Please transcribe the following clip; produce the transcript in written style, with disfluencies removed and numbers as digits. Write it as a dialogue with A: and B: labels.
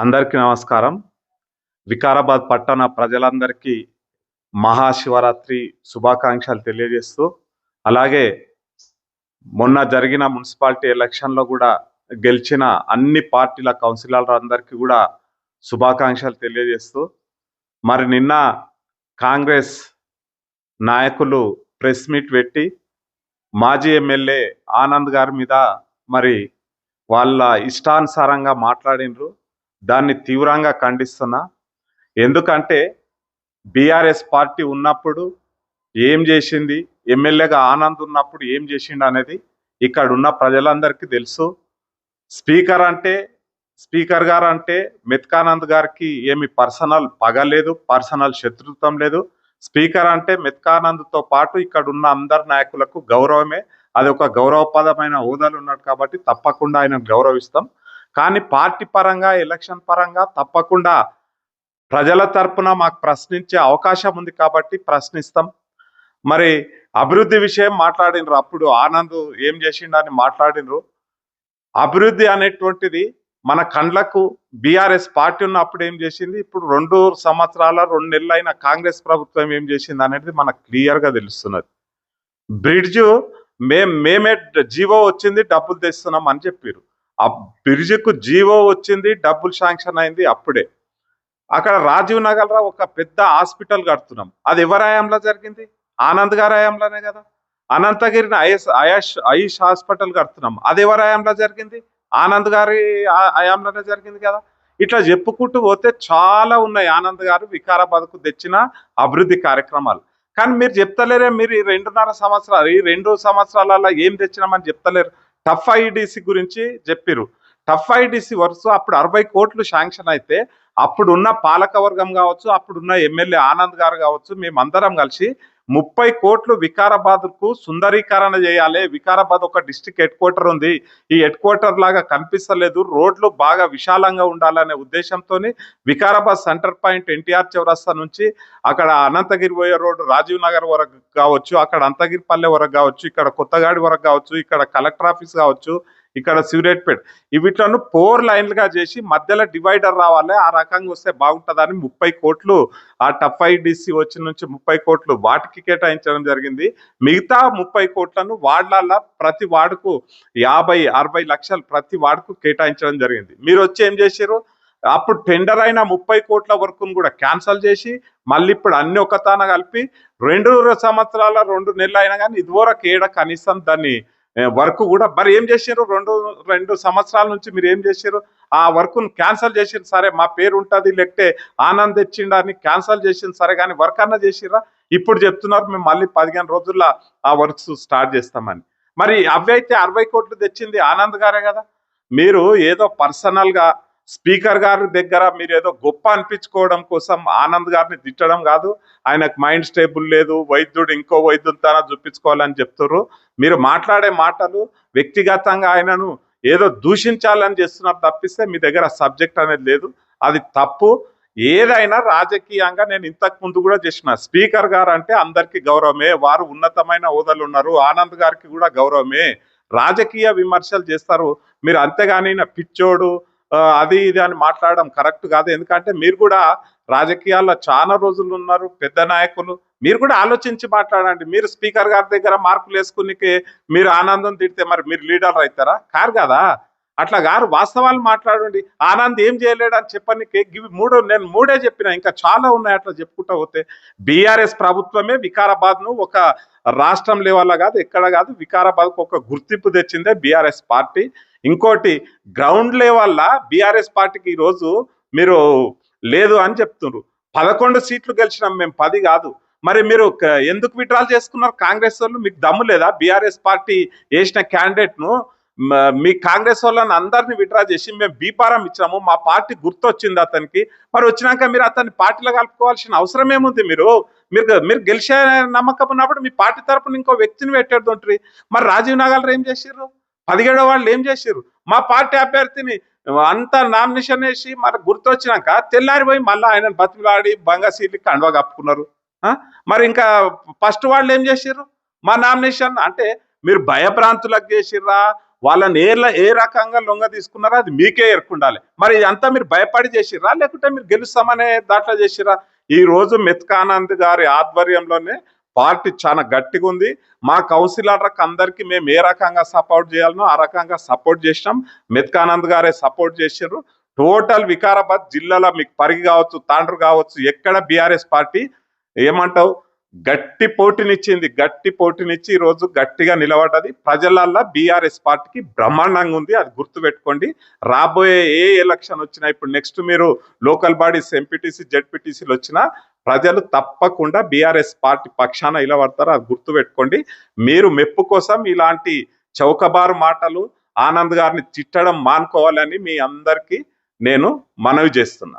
A: అందరికీ నమస్కారం. వికారాబాద్ పట్టణ ప్రజలందరికీ మహాశివరాత్రి శుభాకాంక్షలు తెలియజేస్తూ, అలాగే మొన్న జరిగిన మున్సిపాలిటీ ఎలక్షన్‌లో గూడా గెలిచిన అన్ని పార్టీల కౌన్సిలర్లందరికీ గూడా శుభాకాంక్షలు తెలియజేస్తూ, మరి నిన్న కాంగ్రెస్ నాయకులు ప్రెస్ మీట్ పెట్టి మాజీ ఎమ్మెల్యే ఆనంద్ గారి మీద మరి వాళ్ళ ఇష్టానుసారంగా మాట్లాడినరు. దాన్ని తీవ్రంగా ఖండిస్తున్నా. ఎందుకంటే బీఆర్ఎస్ పార్టీ ఉన్నప్పుడు ఏం చేసింది, ఎమ్మెల్యేగా ఆనంద్ ఉన్నప్పుడు ఏం చేసిండు అనేది ఇక్కడ ఉన్న ప్రజలందరికీ తెలుసు. స్పీకర్ అంటే స్పీకర్ గారు అంటే మెత్కానంద్ గారికి ఏమి పర్సనల్ పగ లేదు, పర్సనల్ శత్రుత్వం లేదు. స్పీకర్ అంటే మెత్కానంద్తో పాటు ఇక్కడ ఉన్న అందరి నాయకులకు గౌరవమే. అది ఒక గౌరవపదమైన హోదాలు ఉన్నాడు కాబట్టి తప్పకుండా ఆయన గౌరవిస్తాం. కానీ పార్టీ పరంగా, ఎలక్షన్ పరంగా తప్పకుండా ప్రజల తరపున మాకు ప్రశ్నించే అవకాశం ఉంది కాబట్టి ప్రశ్నిస్తాం. మరి అభివృద్ధి విషయం మాట్లాడినరు. అప్పుడు ఆనంద్ ఏం చేసిండని మాట్లాడినరు. అభివృద్ధి అనేటువంటిది మన కండ్లకు బీఆర్ఎస్ పార్టీ ఉన్నప్పుడు ఏం చేసింది, ఇప్పుడు 2 సంవత్సరాల 2 నెలలైన కాంగ్రెస్ ప్రభుత్వం ఏం చేసింది అనేది మనకు క్లియర్గా తెలుస్తున్నది. బ్రిడ్జ్ మేమే జీవో వచ్చింది, డబ్బులు తెస్తున్నాం అని చెప్పారు. ఆ బ్రిడ్జ్కు జీవో వచ్చింది, డబ్బులు శాంక్షన్ అయింది అప్పుడే. అక్కడ రాజీవ్ నగర్ లో ఒక పెద్ద హాస్పిటల్ కడుతున్నాం. అది ఎవరి హయాంలో జరిగింది? ఆనంద్ గారి హయాంలోనే కదా. అనంతగిరిని ఆయుష్ హాస్పిటల్ కడుతున్నాం. అది ఎవరి హయాంలో జరిగింది? ఆనంద్ గారి హయాంలోనే జరిగింది కదా. ఇట్లా చెప్పుకుంటూ పోతే చాలా ఉన్నాయి ఆనంద్ గారు వికారాబాద్కు తెచ్చిన అభివృద్ధి కార్యక్రమాలు. కానీ మీరు చెప్తలేరే. మీరు ఈ 2 సంవత్సరాలలో ఏం తెచ్చినామని చెప్తలేరు. టఫ్ ఐడిసి గురించి చెప్పిరు. టఫ్ ఐడిసి వరుస అప్పుడు 60 కోట్లు శాంక్షన్ అయితే అప్పుడున్న పాలకవర్గం కావచ్చు, అప్పుడున్న ఎమ్మెల్యే ఆనంద్ గారు కావచ్చు, మేమందరం కలిసి 30 కోట్లు వికారాబాద్కు సుందరీకరణ చేయాలి. వికారాబాద్ ఒక డిస్ట్రిక్ట్ హెడ్ క్వార్టర్ ఉంది, ఈ హెడ్ క్వార్టర్ లాగా కనిపిస్తలేదు, రోడ్లు బాగా విశాలంగా ఉండాలనే ఉద్దేశంతో వికారాబాద్ సెంటర్ పాయింట్ ఎన్టీఆర్ చౌరస్తా నుంచి అక్కడ అనంతగిరి పోయే రోడ్డు రాజీవ్ నగర్ వరకు కావచ్చు, అక్కడ అంతగిరిపల్లె వరకు కావచ్చు, ఇక్కడ కొత్తగాడి వరకు కావచ్చు, ఇక్కడ కలెక్టర్ ఆఫీస్ కావచ్చు, ఇక్కడ సివరేట్పేట్, వీటిలను 4 లైన్లుగా చేసి మధ్యలో డివైడర్ రావాలి. ఆ రకంగా వస్తే బాగుంటుందని 30 కోట్లు ఆ టఫ్ ఐడిసి వచ్చి నుంచి 30 కోట్లు వాటికి కేటాయించడం జరిగింది. మిగతా 30 కోట్లను వార్డులలో ప్రతి వార్డుకు 50-60 లక్షలు ప్రతి వార్డుకు కేటాయించడం జరిగింది. మీరు వచ్చి ఏం చేశారు? అప్పుడు టెండర్ అయిన 30 కోట్ల వరకు కూడా క్యాన్సల్ చేసి మళ్ళీ ఇప్పుడు అన్ని ఒకతాన కలిపి 2 సంవత్సరాల 2 నెలలు అయినా కానీ ఇదివరకు ఏడ కనీసం దాన్ని వర్క్ కూడా మరి ఏం చేశారు? 2 సంవత్సరాల నుంచి మీరు ఏం చేశారు? ఆ వర్క్ను క్యాన్సల్ చేసిరు. సరే మా పేరు ఉంటుంది, లేకపోతే ఆనంద్ తెచ్చిండని క్యాన్సల్ చేసింది సరే, కానీ వర్క్ అన్నా చేసిరా? ఇప్పుడు చెప్తున్నారు మేము మళ్ళీ 15 రోజుల్లో ఆ వర్క్స్ స్టార్ట్ చేస్తామని. మరి అవి అయితే 60 కోట్లు తెచ్చింది ఆనంద్ గారే కదా. మీరు ఏదో పర్సనల్గా స్పీకర్ గారి దగ్గర మీరు ఏదో గొప్ప అనిపించుకోవడం కోసం ఆనంద్ గారిని తిట్టడం కాదు. ఆయనకు మైండ్ స్టేబుల్ లేదు, వైద్యుడు ఇంకో వైద్యులతో చూపించుకోవాలని చెప్తున్నారు. మీరు మాట్లాడే మాటలు వ్యక్తిగతంగా ఆయనను ఏదో దూషించాలని చేస్తున్నారు తప్పిస్తే మీ దగ్గర సబ్జెక్ట్ అనేది లేదు. అది తప్పు. ఏదైనా రాజకీయంగా నేను ఇంతకు ముందు కూడా చేసిన, స్పీకర్ గారు అంటే అందరికీ గౌరవమే, వారు ఉన్నతమైన హోదాలు ఉన్నారు, ఆనంద్ గారికి కూడా గౌరవమే. రాజకీయ విమర్శలు చేస్తారు మీరు, అంతేగాని నా పిచ్చోడు అది ఇది అని మాట్లాడడం కరెక్ట్ కాదు. ఎందుకంటే మీరు కూడా రాజకీయాల్లో చాలా రోజులు ఉన్నారు, పెద్ద నాయకులు, మీరు కూడా ఆలోచించి మాట్లాడండి. మీరు స్పీకర్ గారి దగ్గర మార్కులు వేసుకునికి మీరు ఆనందం తిడితే మరి మీరు లీడర్ అవుతారా? కారు కదా. అట్లా గారు వాస్తవాలు మాట్లాడండి. ఆనంద్ ఏం చేయలేడు అని చెప్పనికి నేను మూడే చెప్పిన, ఇంకా చాలా ఉన్నాయి అట్లా చెప్పుకుంటా పోతే. బీఆర్ఎస్ ప్రభుత్వమే వికారాబాద్ను ఒక రాష్ట్రం లెవెల్లో కాదు, ఎక్కడ కాదు, వికారాబాద్కు ఒక గుర్తింపు తెచ్చిందే బీఆర్ఎస్ పార్టీ. ఇంకోటి గ్రౌండ్ లెవెల్లో బీఆర్ఎస్ పార్టీకి ఈరోజు మీరు లేదు అని చెప్తున్నారు. 11 సీట్లు గెలిచినాం మేము, 10 కాదు. మరి మీరు ఎందుకు విడ్రాల్ చేసుకున్నారు? కాంగ్రెస్ వాళ్ళు మీకు దమ్ము లేదా? బీఆర్ఎస్ పార్టీ వేసిన క్యాండిడేట్ను మీ కాంగ్రెస్ వాళ్ళని అందరినీ విడ్రా చేసి మేము బీపారం ఇచ్చినాము, మా పార్టీ గుర్తొచ్చింది అతనికి. మరి వచ్చినాక మీరు అతన్ని పార్టీలో కలుపుకోవాల్సిన అవసరం ఏముంది? మీరు గెలిచే నమ్మకం ఉన్నప్పుడు మీ పార్టీ తరపున ఇంకో వ్యక్తిని పెట్టేది. మరి రాజీవ్ నగర్ ఏం చేశారు? 17 వాళ్ళు ఏం చేశారు? మా పార్టీ అభ్యర్థిని అంతా నామినేషన్ వేసి మరి గుర్తొచ్చినాక తెల్లారిపోయి మళ్ళీ ఆయనను బతిలాడి బంగా సీట్లకి కండువా కప్పుకున్నారు. మరి ఇంకా ఫస్ట్ వాళ్ళు ఏం చేశారు? మా నామినేషన్ అంటే మీరు భయభ్రాంతులకు చేసిర్రా, వాళ్ళని ఏ రకంగా లొంగ తీసుకున్నారో అది మీకే ఎరుకుండాలి. మరి ఇదంతా మీరు భయపడి చేసిర్రా, లేకుంటే మీరు గెలుస్తామనే దాంట్లో చేసిర్రా? ఈ రోజు మెత్కానంద్ గారి ఆధ్వర్యంలోనే పార్టీ చాలా గట్టిగా ఉంది. మా కౌన్సిలర్లకు అందరికీ మేము ఏ రకంగా సపోర్ట్ చేయాలనో ఆ రకంగా సపోర్ట్ చేసినాం. మెత్కానంద్ గారే సపోర్ట్ చేసిర్రు. టోటల్ వికారాబాద్ జిల్లాలో మీకు పరిగి కావచ్చు, తాండ్రు కావచ్చు, ఎక్కడ బీఆర్ఎస్ పార్టీ ఏమంటావు గట్టి పోటీనిచ్చి ఈ రోజు గట్టిగా నిలబడ్డది. ప్రజలల్లో బీఆర్ఎస్ పార్టీకి బ్రహ్మాండంగా ఉంది, అది గుర్తుపెట్టుకోండి. రాబోయే ఏ ఎలక్షన్ వచ్చినా, ఇప్పుడు నెక్స్ట్ మీరు లోకల్ బాడీస్ ఎంపీటీసీ జెడ్పీటీసీలు వచ్చినా ప్రజలు తప్పకుండా బీఆర్ఎస్ పార్టీ పక్షాన నిలబడతారు, అది గుర్తుపెట్టుకోండి. మీరు మెప్పు కోసం ఇలాంటి చౌకబారు మాటలు ఆనంద్ గారిని తిట్టడం మానుకోవాలని మీ అందరికీ నేను మనవి చేస్తున్నా.